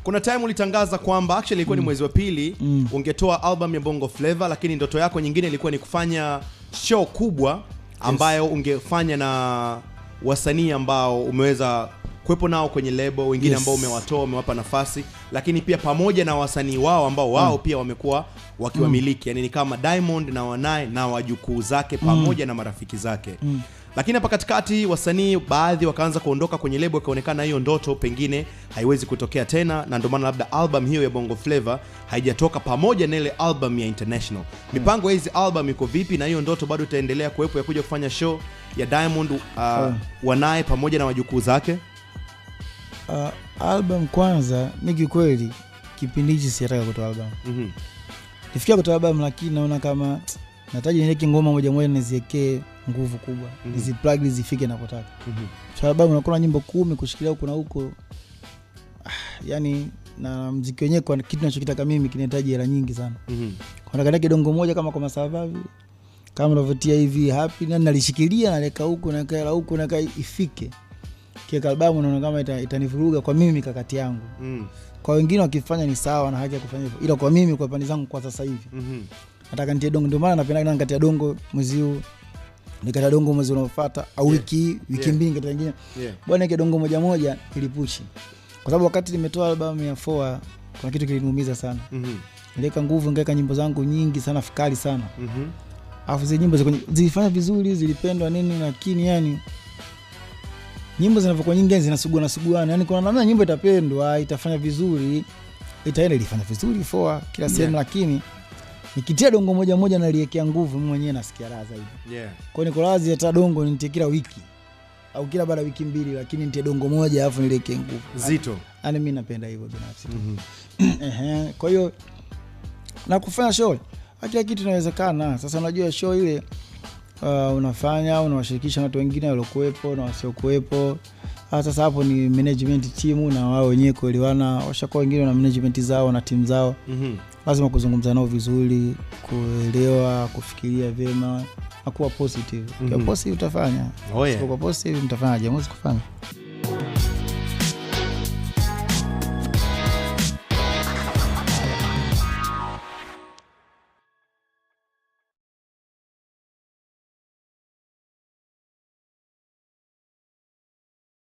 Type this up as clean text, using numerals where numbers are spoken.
Kuna time ulitangaza kwamba actually ilikuwa ni mwezi wa pili ungetoa album ya Bongo Flava, lakini ndoto yako nyingine ilikuwa ni kufanya show kubwa ambayo ungefanya na wasanii ambao umeweza kuwepo nao kwenye label, wengine ambao umewatoa, umewapa nafasi, lakini pia pamoja na wasanii wao ambao wao pia wamekuwa wakiwamiliki. Yani ni kama Diamond na wanae na wajukuu zake pamoja na marafiki zake. Lakini hapa katikati wasanii baadhi wakaanza kuondoka kwenye label, kaonekana hiyo ndoto pengine haiwezi kutokea tena, na ndio maana labda album hiyo ya Bongo Flava haijatoka pamoja na ile album ya International. Mipango hizi album iko vipi, na hiyo ndoto bado itaendelea kuwepo ya kuja kufanya show ya Diamond wanae pamoja na wajukuu zake? Album kwanza, mimi kweli kipindi hichi sitaka kutoa album. Nifikia kutoa album, lakini naona kama nataji niweke ngoma moja moja niziwekee nguvu kubwa. Hizi plug zifike napotaka. Sababu unakuwa nyimbo 10 kushikilia huko na huko. Yani na muziki wenyewe kwa kitu ninachokitaka mimi kinahitaji hela nyingi sana. Kwa nataka kidongo moja kama kwa Masavavi, kama unavotia hivi happy, na nalishikilia naleka huko na kaela huko na ifike. Kia albamu naona kama itanivuruga kwa mimi mikakati yangu. Kwa wengine wakifanya ni sawa na haki ya kufanya hivyo, ila kwa mimi kwa pande zangu kwa sasa hivi nataka nitie dongo. Ndio maana napenda nikatia dongo mwezi huu, nikatia dongo mwezi unaofuata, au wiki mbili kata nyingine. Bwana nike dongo moja moja ilipushi. Kwa sababu wakati nimetoa albamu ya 4 kuna kitu kiliniumiza sana. Nileka nguvu, ngeka nyimbo zangu nyingi sana, fikali sana. Alafu zile nyimbo zilifanya vizuri, zilipendwa nini, lakini yani nyimbo zinavyokuwa nyingi zinasuguana, yani kuna namna nyimbo itapendwa, itafanya vizuri, itaenda ilifanya vizuri for kila sehemu, lakini nikitia dongo moja moja na liekea nguvu, mimi mwenyewe nasikia raha zaidi. Kwa hiyo niko lazi hata dongo nitie kila wiki au kila baada wiki mbili, lakini nitie dongo moja alafu niliekee nguvu zito. Yani mimi napenda hivyo binafsi. Kwa hiyo na kufanya show kila kitu inawezekana. Sasa unajua show ile unafanya, unawashirikisha watu wengine waliokuepo na wasiokuepo. Sasa hapo ni management team, na wao wenyewe kuelewana, washakuwa wengine na management zao na timu zao. Lazima kuzungumza nao vizuri, kuelewa, kufikiria vyema, na kuwa positive. Kwa positive utafanya. Kwa positive mtafanya, jambo kufanya.